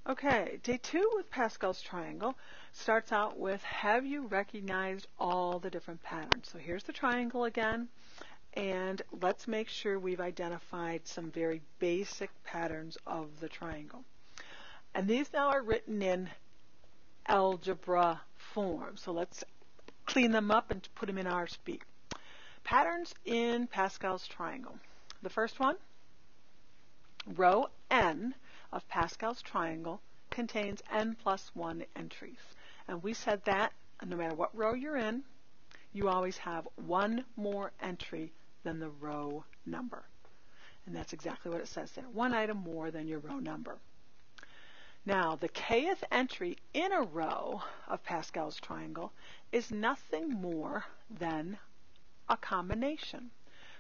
Okay, day 2 with Pascal's triangle starts out with, have you recognized all the different patterns? So here's the triangle again, and let's make sure we've identified some very basic patterns of the triangle. And these now are written in algebra form, so let's clean them up and put them in our speak. Patterns in Pascal's triangle. The first one, row n of Pascal's triangle contains n plus 1 entries. And we said that no matter what row you're in, you always have one more entry than the row number. And that's exactly what it says there. One item more than your row number. Now, the kth entry in a row of Pascal's triangle is nothing more than a combination.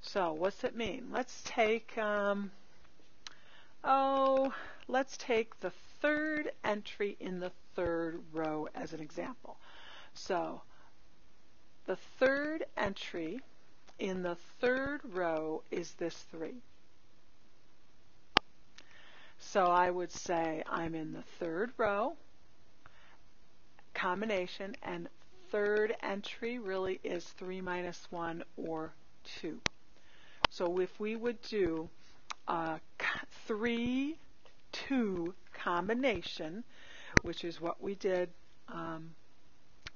So what's it mean? Let's take the third entry in the third row as an example. So the third entry in the third row is this 3. So I would say I'm in the third row, combination, and third entry really is 3 minus 1 or 2. So if we would do a 3-2 combination, which is what we did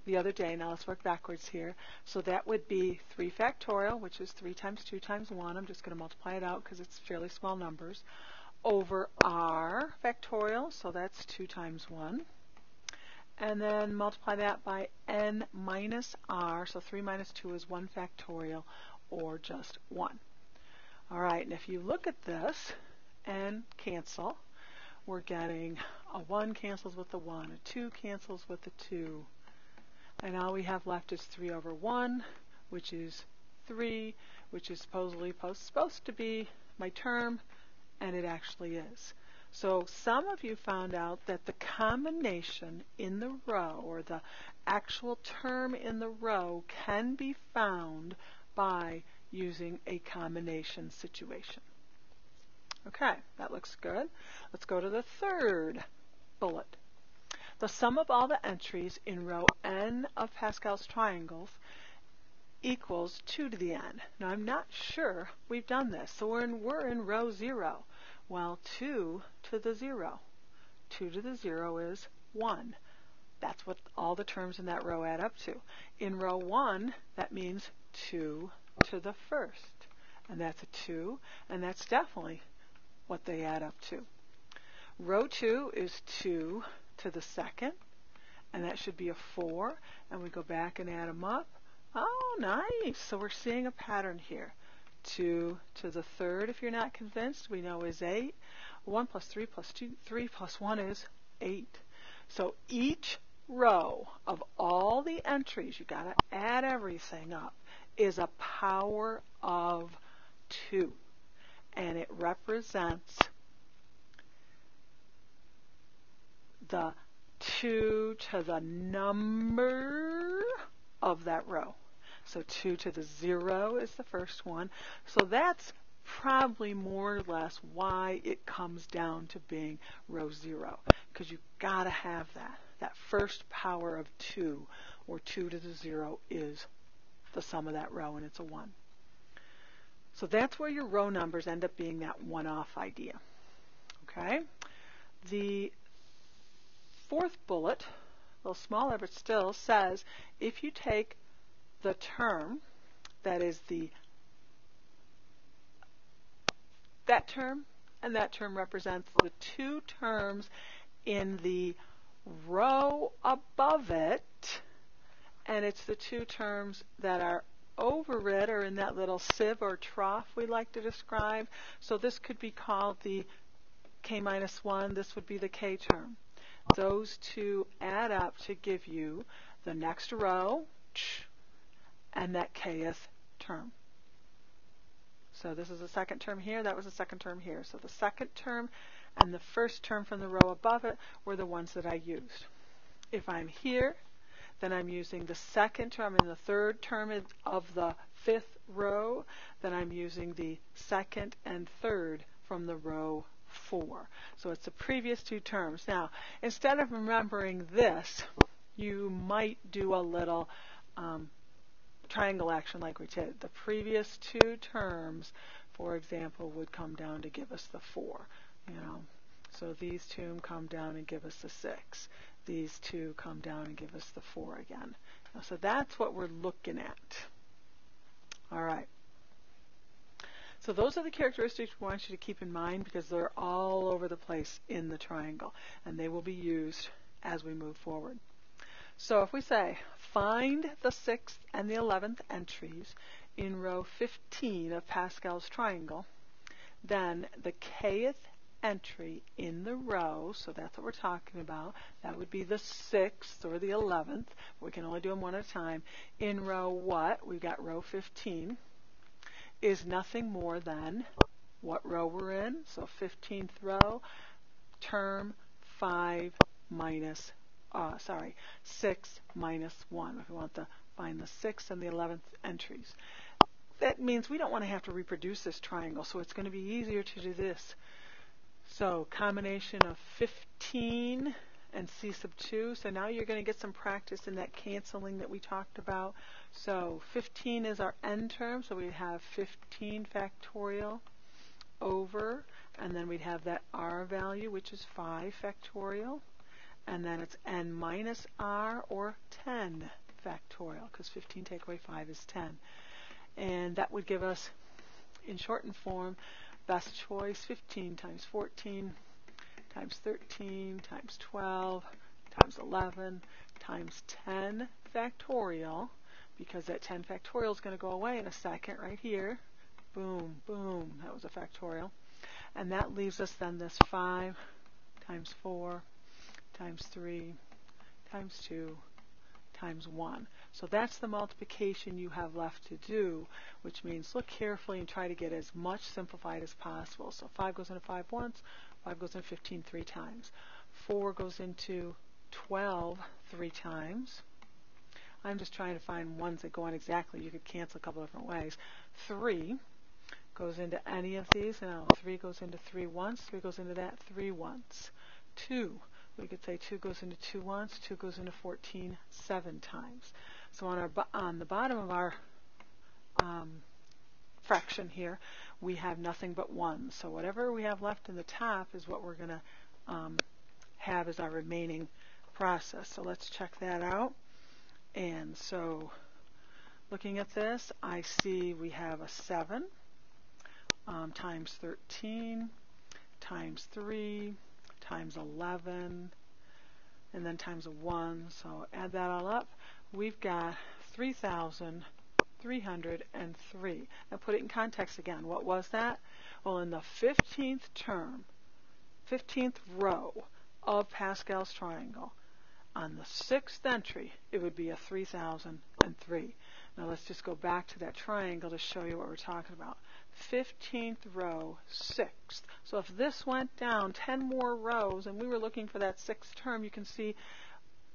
the other day. Now let's work backwards here. So that would be 3 factorial, which is 3 times 2 times 1. I'm just going to multiply it out because it's fairly small numbers, over r factorial, so that's 2 times 1. And then multiply that by n minus r, so 3 minus 2 is 1 factorial, or just 1. All right, and if you look at this and cancel, we're getting a 1 cancels with the 1, a 2 cancels with the 2, and all we have left is 3 over 1, which is 3, which is supposed to be my term, and it actually is. So some of you found out that the combination in the row, or the actual term in the row, can be found by using a combination situation. Okay, that looks good. Let's go to the third bullet. The sum of all the entries in row n of Pascal's triangles equals 2 to the n. Now I'm not sure we've done this, so we're in row 0. Well, 2 to the 0. 2 to the 0 is 1. That's what all the terms in that row add up to. In row 1, that means 2 to the first. And that's a 2, and that's definitely what they add up to. Row 2 is 2 to the second, and that should be a 4. And we go back and add them up. Oh, nice. So we're seeing a pattern here. 2 to the third, if you're not convinced, we know is 8. 1 plus 3 plus 2, 3 plus 1 is 8. So each row of all the entries, you got to add everything up, is a power of 2. And it represents the 2 to the number of that row. So 2 to the 0 is the first one. So that's probably more or less why it comes down to being row 0, because you've got to have that. That first power of 2, or 2 to the 0, is the sum of that row, and it's a 1. So that's where your row numbers end up being that one-off idea. Okay? The fourth bullet, a little smaller but still, says if you take the term that is that term, and that term represents the 2 terms in the row above it, and it's the 2 terms that are over it, or in that little sieve or trough we like to describe. So this could be called the k minus 1. This would be the k term. Those 2 add up to give you the next row and that kth term. So this is the second term here, that was the second term here. So the second term and the first term from the row above it were the ones that I used. If I'm here, then I'm using the second term and the third term of the 5th row, then I'm using the second and third from the row 4. So it's the previous two terms. Now, instead of remembering this, you might do a little triangle action like we did. The previous two terms, for example, would come down to give us the 4. So these two come down and give us the 6. These two come down and give us the 4 again. So that's what we're looking at. All right. So those are the characteristics we want you to keep in mind because they're all over the place in the triangle, and they will be used as we move forward. So if we say, find the 6th and the 11th entries in row 15 of Pascal's triangle, then the kth entry in the row, so that's what we're talking about, that would be the 6th or the 11th. We can only do them one at a time. In row what? We've got row 15. Is nothing more than what row we're in. So 15th row, term 5 minus 6 minus 1. If we want to find the 6th and the 11th entries. That means we don't want to have to reproduce this triangle, so it's going to be easier to do this. So combination of 15 and C sub 2. So now you're going to get some practice in that canceling that we talked about. So 15 is our n term, so we'd have 15 factorial over, and then we'd have that r value, which is 5 factorial. And then it's n minus r, or 10 factorial, because 15 take away 5 is 10. And that would give us, in shortened form, best choice 15 times 14 times 13 times 12 times 11 times 10 factorial, because that 10 factorial is going to go away in a second right here. Boom, boom, that was a factorial. And that leaves us then this 5 times 4 times 3 times 2 times 1. So that's the multiplication you have left to do, which means look carefully and try to get as much simplified as possible. So 5 goes into 5 once, 5 goes into 15 3 times. 4 goes into 12 3 times. I'm just trying to find ones that go on exactly. You could cancel a couple different ways. 3 goes into any of these. Now 3 goes into 3 once, 3 goes into that 3 once. 2. We could say 2 goes into 2 once, 2 goes into 14 7 times. So on the bottom of our fraction here, we have nothing but 1. So whatever we have left in the top is what we're going to have as our remaining process. So let's check that out. And so looking at this, I see we have a 7 times 13 times 3 times 11, and then times a 1. So add that all up. We've got 3,303. Now put it in context again. What was that? Well, in the 15th term, 15th row of Pascal's triangle, on the 6th entry, it would be a 3,003. Now let's just go back to that triangle to show you what we're talking about. 15th row, 6th. So if this went down 10 more rows and we were looking for that 6th term, you can see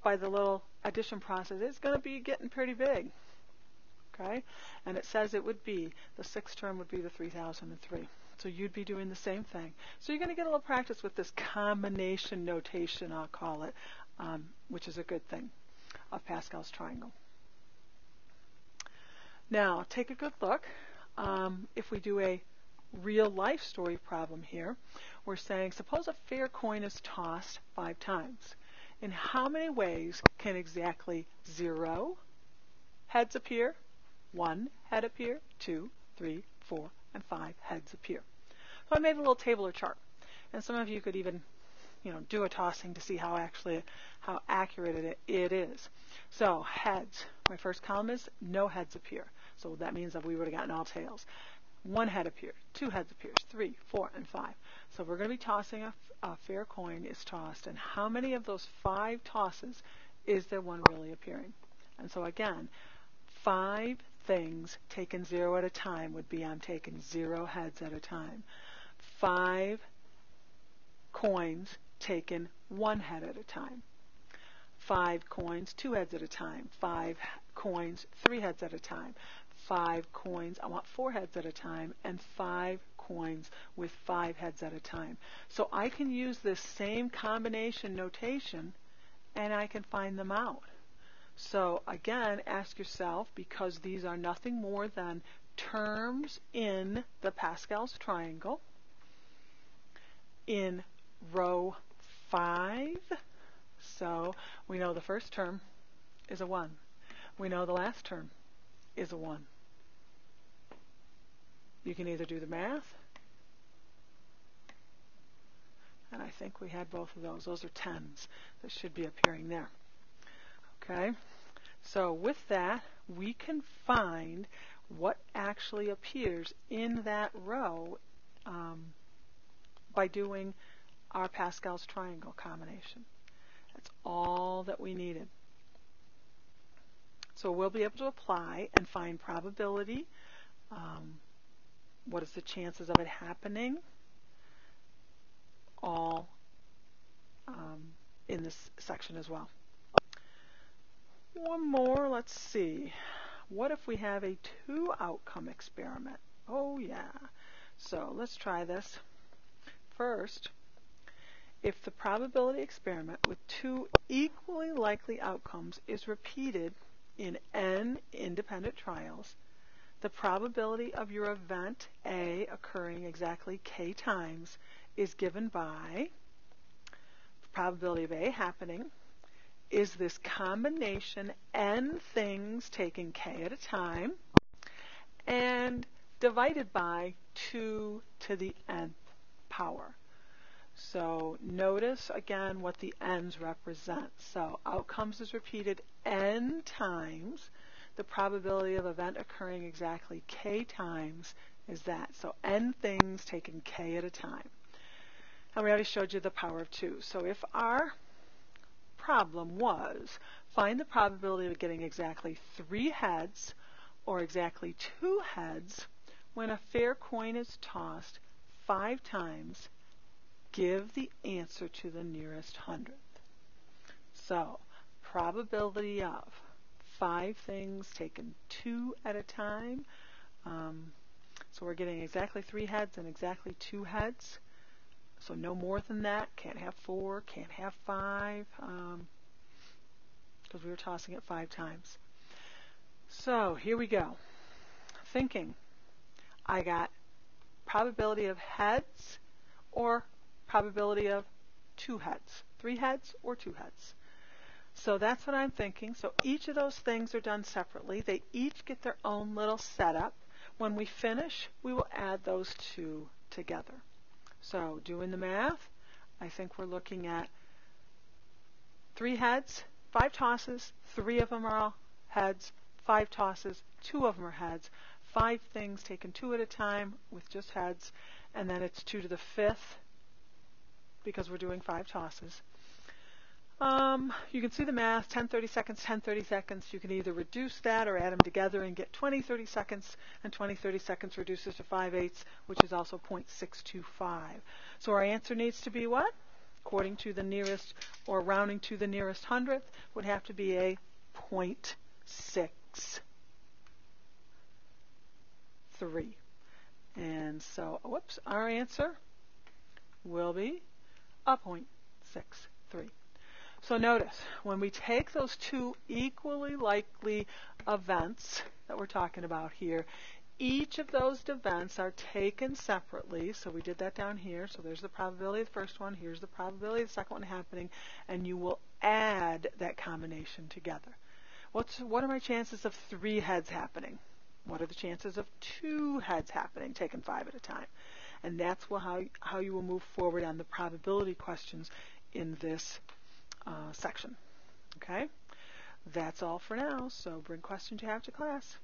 by the little addition process, it's going to be getting pretty big. Okay? And it says it would be, the 6th term would be the 3,003. So you'd be doing the same thing. So you're going to get a little practice with this combination notation, I'll call it, which is a good thing, of Pascal's triangle. Now, take a good look. If we do a real life story problem here, we're saying, suppose a fair coin is tossed 5 times. In how many ways can exactly 0 heads appear, 1 head appear, 2, 3, 4, and 5 heads appear? So I made a little table or chart. And some of you could even do a tossing to see how accurate it is. So heads, my first column is no heads appear. So that means that we would have gotten all tails. 1 head appears, 2 heads appears, 3, 4, and 5. So we're going to be tossing a fair coin is tossed. And how many of those 5 tosses is there one really appearing? And so again, 5 things taken 0 at a time would be I'm taking 0 heads at a time. 5 coins taken 1 head at a time. 5 coins 2 heads at a time. 5 coins 3 heads at a time. 5 coins, I want 4 heads at a time, and 5 coins with 5 heads at a time. So I can use this same combination notation and I can find them out. So again, ask yourself, because these are nothing more than terms in the Pascal's triangle, in row 5, so we know the first term is a 1. We know the last term is a 1. You can either do the math, and I think we had both of those. Those are 10s that should be appearing there. Okay, so with that, we can find what actually appears in that row by doing our Pascal's triangle combination. That's all that we needed. So we'll be able to apply and find probability. What is the chances of it happening? All in this section as well. One more, let's see. What if we have a 2-outcome experiment? Oh yeah. So let's try this. First, if the probability experiment with 2 equally likely outcomes is repeated in n independent trials, the probability of your event A occurring exactly k times is given by the probability of A happening is this combination n things taking k at a time and divided by 2 to the nth power. So notice again what the n's represent. So outcomes is repeated n times. The probability of event occurring exactly k times is that. So n things taken k at a time. And we already showed you the power of 2. So if our problem was find the probability of getting exactly 3 heads or exactly 2 heads when a fair coin is tossed 5 times, give the answer to the nearest hundredth. So probability of 5 things taken 2 at a time. So we're getting exactly 3 heads and exactly 2 heads. So no more than that. Can't have 4, can't have 5, because we were tossing it 5 times. So here we go. Thinking. I got probability of heads or probability of 2 heads. 3 heads or 2 heads. So that's what I'm thinking. So each of those things are done separately. They each get their own little setup. When we finish, we will add those 2 together. So doing the math, I think we're looking at 3 heads, 5 tosses, 3 of them are all heads, 5 tosses, 2 of them are heads, 5 things taken 2 at a time with just heads, and then it's 2 to the 5th because we're doing 5 tosses. You can see the math, 10, 30 seconds, 10, 30 seconds. You can either reduce that or add them together and get 20, 30 seconds, and 20, 30 seconds reduces to 5/8, which is also 0.625. So our answer needs to be what? According to the nearest, or rounding to the nearest hundredth, would have to be a 0.63. And so, whoops, our answer will be a 0.63. So notice, when we take those 2 equally likely events that we're talking about here, each of those events are taken separately. So we did that down here. So there's the probability of the first one. Here's the probability of the second one happening. And you will add that combination together. What are my chances of 3 heads happening? What are the chances of 2 heads happening, taken 5 at a time? And that's how you will move forward on the probability questions in this section. Okay? That's all for now, so bring questions you have to class.